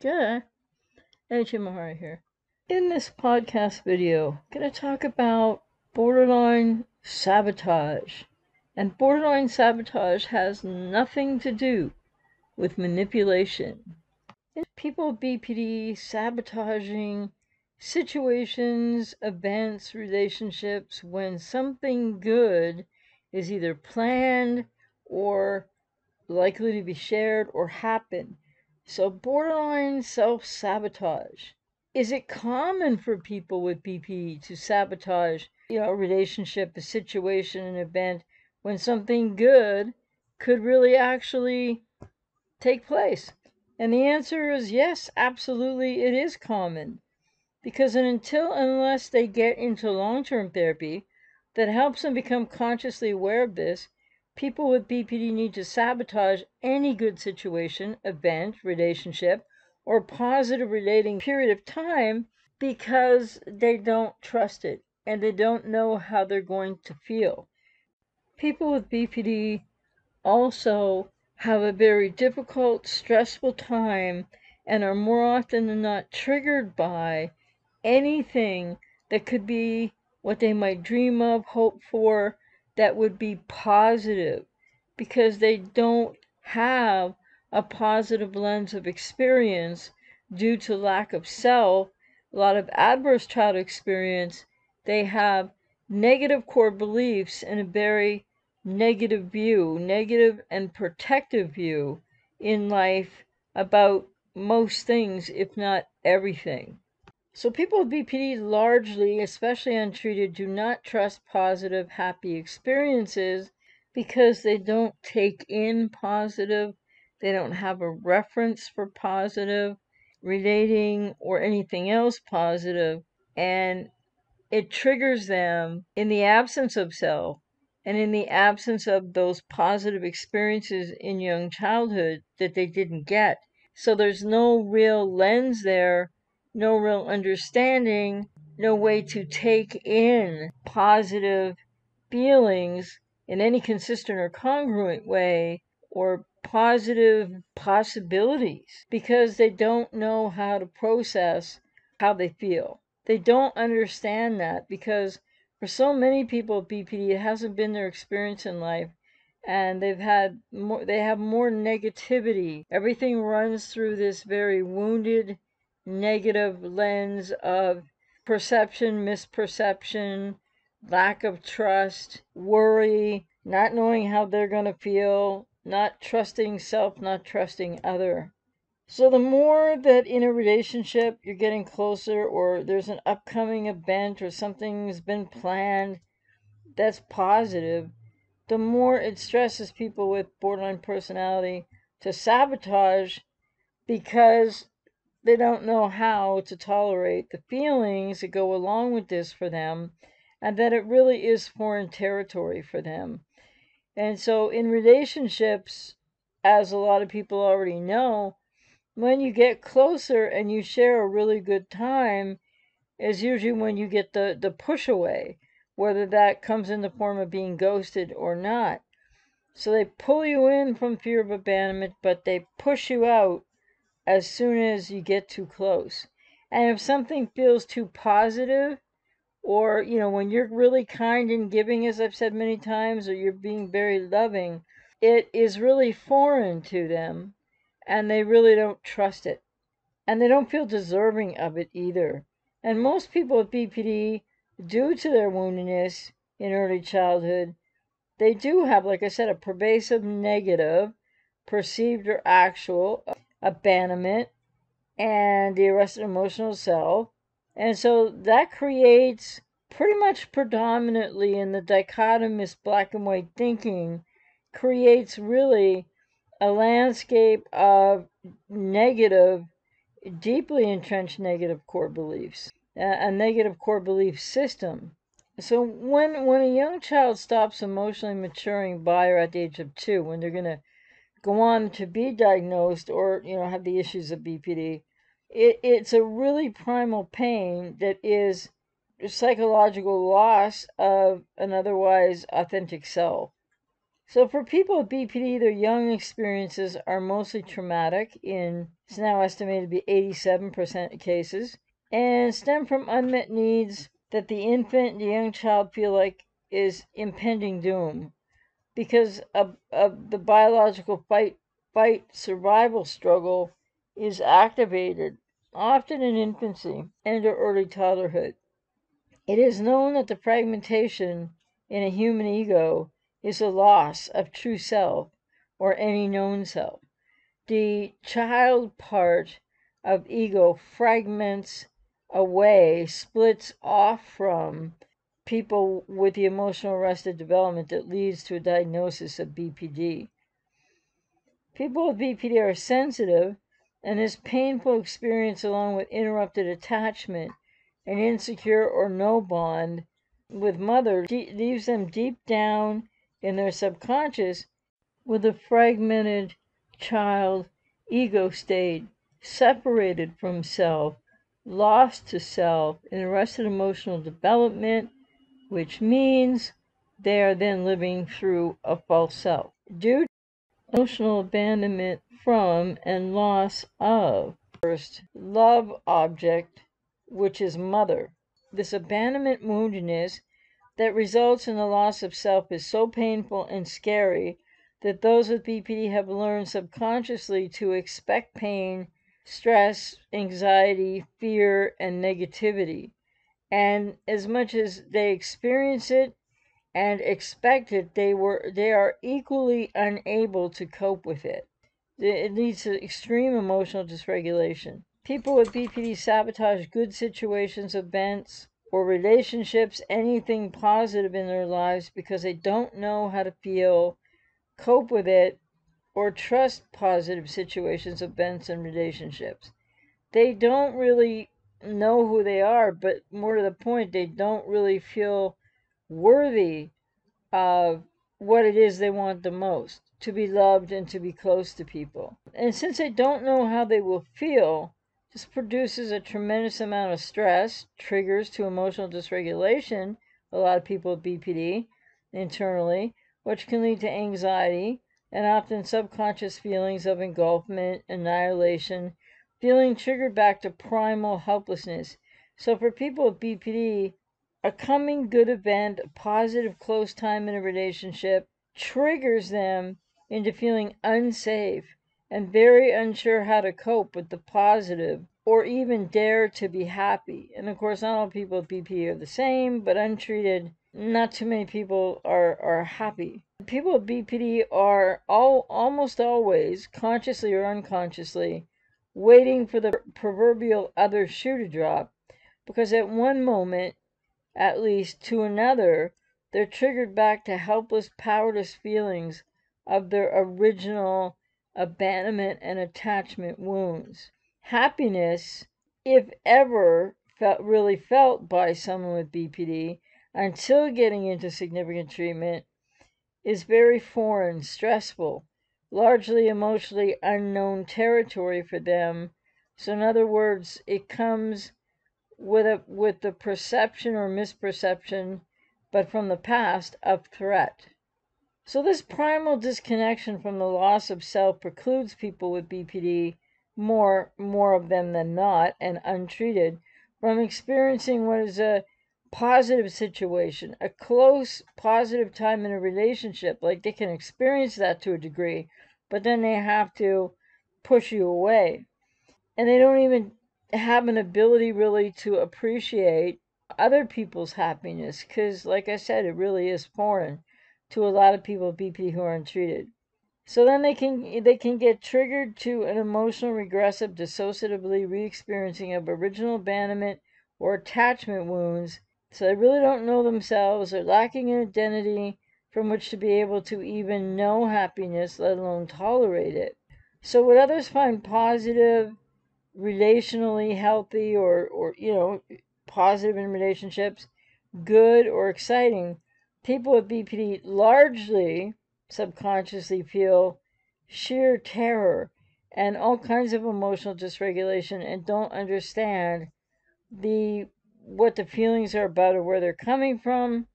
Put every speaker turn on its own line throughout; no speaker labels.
Yeah, AJ Mahara here. In this podcast video, I'm going to talk about borderline sabotage. And borderline sabotage has nothing to do with manipulation. It's people with BPD sabotaging situations, events, relationships when something good is either planned or likely to be shared or happen. So borderline self-sabotage. Is it common for people with BP to sabotage, a relationship, a situation, an event when something good could really actually take place? And the answer is yes, absolutely, it is common. Because unless they get into long-term therapy that helps them become consciously aware of this, people with BPD need to sabotage any good situation, event, relationship, or positive relating period of time because they don't trust it and they don't know how they're going to feel. People with BPD also have a very difficult, stressful time and are more often than not triggered by anything that could be what they might dream of, hope for, that would be positive, because they don't have a positive lens of experience due to lack of self, a lot of adverse childhood experience. They have negative core beliefs and a very negative view, negative and protective view in life about most things, if not everything. So people with BPD largely, especially untreated, do not trust positive, happy experiences because they don't take in positive, they don't have a reference for positive, relating, or anything else positive, and it triggers them in the absence of self and in the absence of those positive experiences in young childhood that they didn't get. So there's no real lens there, no real understanding, no way to take in positive feelings in any consistent or congruent way, or positive possibilities, because they don't know how to process how they feel. They don't understand that because for so many people with BPD, it hasn't been their experience in life, and they have more negativity. Everything runs through this very wounded, negative lens of perception, misperception, lack of trust, worry, not knowing how they're going to feel, not trusting self, not trusting other. So the more that in a relationship you're getting closer, or there's an upcoming event or something's been planned that's positive, the more it stresses people with borderline personality to sabotage, because they don't know how to tolerate the feelings that go along with this for them, and that it really is foreign territory for them. And so in relationships, as a lot of people already know, when you get closer and you share a really good time is usually when you get the push away, whether that comes in the form of being ghosted or not. So they pull you in from fear of abandonment, but they push you out as soon as you get too close. And if something feels too positive, or, when you're really kind and giving, as I've said many times, or you're being very loving, it is really foreign to them, and they really don't trust it. And they don't feel deserving of it either. And most people with BPD, due to their woundedness in early childhood, they do have, like I said, a pervasive negative, perceived or actual, abandonment, and the arrested emotional self. And so that creates, pretty much predominantly in the dichotomous black and white thinking, creates really a landscape of negative, deeply entrenched negative core beliefs, a negative core belief system. So when a young child stops emotionally maturing by or at the age of 2, when they're going to go on to be diagnosed or have the issues of BPD, it's a really primal pain that is psychological loss of an otherwise authentic self. So for people with BPD, their young experiences are mostly traumatic it's now estimated to be 87% of cases, and stem from unmet needs that the infant and the young child feel like is impending doom because of the biological fight survival struggle is activated, often in infancy and early toddlerhood. It is known that the fragmentation in a human ego is a loss of true self or any known self. The child part of ego fragments away, splits off from people with the emotional arrested development that leads to a diagnosis of BPD. People with BPD are sensitive, and this painful experience, along with interrupted attachment, an insecure or no bond with mother, leaves them deep down in their subconscious with a fragmented child ego state, separated from self, lost to self, in arrested emotional development, which means they are then living through a false self. Due to emotional abandonment from and loss of first love object, which is mother. This abandonment woundedness that results in the loss of self is so painful and scary that those with BPD have learned subconsciously to expect pain, stress, anxiety, fear, and negativity. And as much as they experience it and expect it, they are equally unable to cope with it. It leads to extreme emotional dysregulation. People with BPD sabotage good situations, events, or relationships, anything positive in their lives because they don't know how to feel, cope with it, or trust positive situations, events, and relationships. They don't really know who they are, but more to the point, they don't really feel worthy of what it is they want the most, to be loved and to be close to people. And since they don't know how they will feel, this produces a tremendous amount of stress, triggers to emotional dysregulation, a lot of people with BPD internally, which can lead to anxiety and often subconscious feelings of engulfment, annihilation, feeling triggered back to primal helplessness. So for people with BPD, a coming good event, a positive close time in a relationship, triggers them into feeling unsafe and very unsure how to cope with the positive or even dare to be happy. And of course, not all people with BP are the same, but untreated, not too many people are happy. People with BPD are almost always, consciously or unconsciously, waiting for the proverbial other shoe to drop, because at one moment, at least, to another, they're triggered back to helpless, powerless feelings of their original abandonment and attachment wounds. Happiness, if ever really felt by someone with BPD, until getting into significant treatment, is very foreign, stressful, largely emotionally unknown territory for them. So in other words, it comes with the perception or misperception, but from the past, of threat. So this primal disconnection from the loss of self precludes people with BPD, more of them than not, and untreated, from experiencing what is a positive situation, a close positive time in a relationship. Like, they can experience that to a degree, but then they have to push you away. And they don't even have an ability really to appreciate other people's happiness, because like I said, it really is foreign to a lot of people with BP who are untreated. So then they can get triggered to an emotional regressive dissociatively re-experiencing of original abandonment or attachment wounds. So they really don't know themselves, they're lacking an identity from which to be able to even know happiness, let alone tolerate it. So what others find positive, relationally healthy, or positive in relationships, good or exciting, people with BPD largely subconsciously feel sheer terror and all kinds of emotional dysregulation and don't understand what the feelings are about or where they're coming from,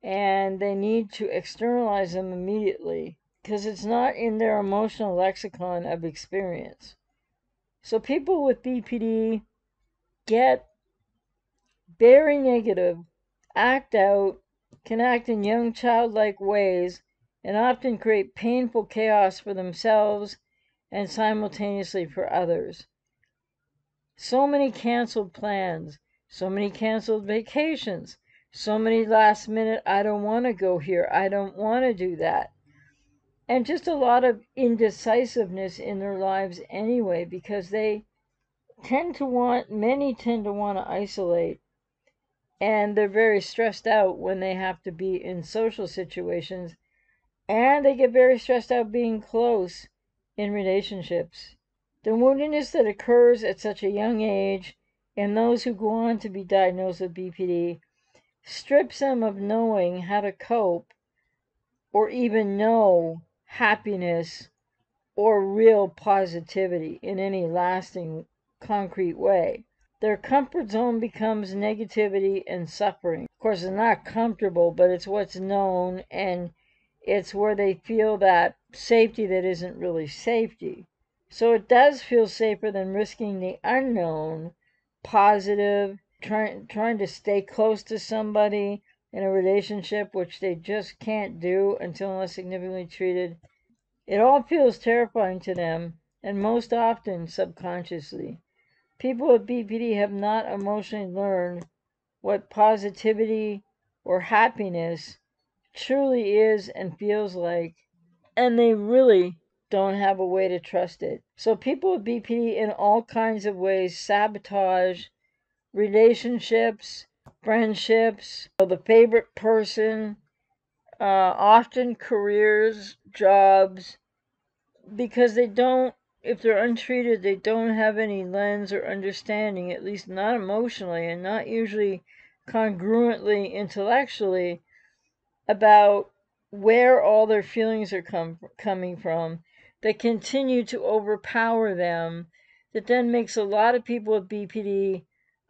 and they need to externalize them immediately because it's not in their emotional lexicon of experience. So people with BPD get very negative, act out, can act in young childlike ways, and often create painful chaos for themselves and simultaneously for others. So many canceled plans, so many canceled vacations, so many last minute, I don't want to go here, I don't want to do that. And just a lot of indecisiveness in their lives anyway, because many tend to want to isolate, and they're very stressed out when they have to be in social situations, and they get very stressed out being close in relationships. The woundedness that occurs at such a young age in those who go on to be diagnosed with BPD strips them of knowing how to cope or even know happiness or real positivity in any lasting, concrete way. Their comfort zone becomes negativity and suffering. Of course, it's not comfortable, but it's what's known, and it's where they feel that safety that isn't really safety. So it does feel safer than risking the unknown, positive, trying to stay close to somebody in a relationship, which they just can't do until less significantly treated. It all feels terrifying to them, and most often subconsciously. People with BPD have not emotionally learned what positivity or happiness truly is and feels like, and they really don't have a way to trust it. So people with BPD in all kinds of ways sabotage relationships, friendships, the favorite person, often careers, jobs, because if they're untreated, they don't have any lens or understanding, at least not emotionally and not usually congruently intellectually, about where all their feelings are coming from, that continue to overpower them, that then makes a lot of people with BPD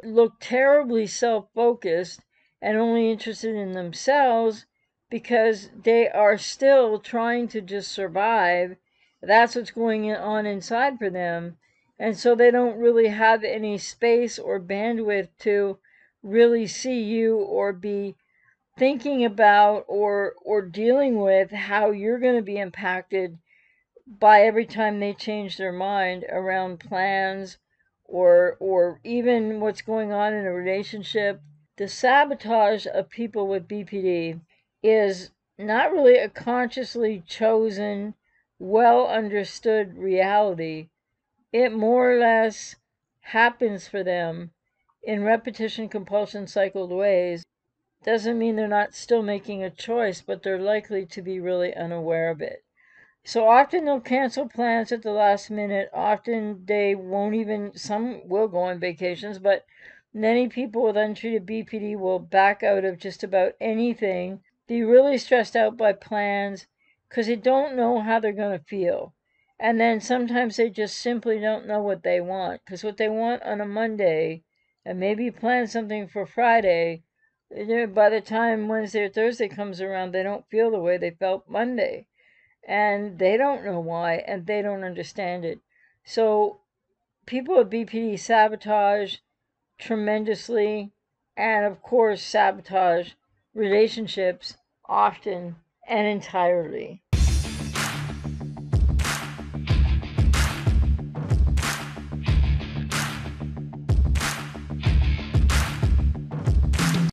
look terribly self-focused and only interested in themselves because they are still trying to just survive. That's what's going on inside for them. And so they don't really have any space or bandwidth to really see you or be thinking about or dealing with how you're going to be impacted by every time they change their mind around plans or even what's going on in a relationship. The sabotage of people with BPD is not really a consciously chosen, well understood reality. It more or less happens for them in repetition compulsion cycled ways. Doesn't mean they're not still making a choice, but they're likely to be really unaware of it. So often they'll cancel plans at the last minute. Often they won't even, some will go on vacations, but many people with untreated BPD will back out of just about anything, be really stressed out by plans because they don't know how they're going to feel. And then sometimes they just simply don't know what they want, because what they want on a Monday and maybe plan something for Friday, by the time Wednesday or Thursday comes around, they don't feel the way they felt Monday. And they don't know why, and they don't understand it. So people with BPD sabotage tremendously, and of course sabotage relationships often and entirely.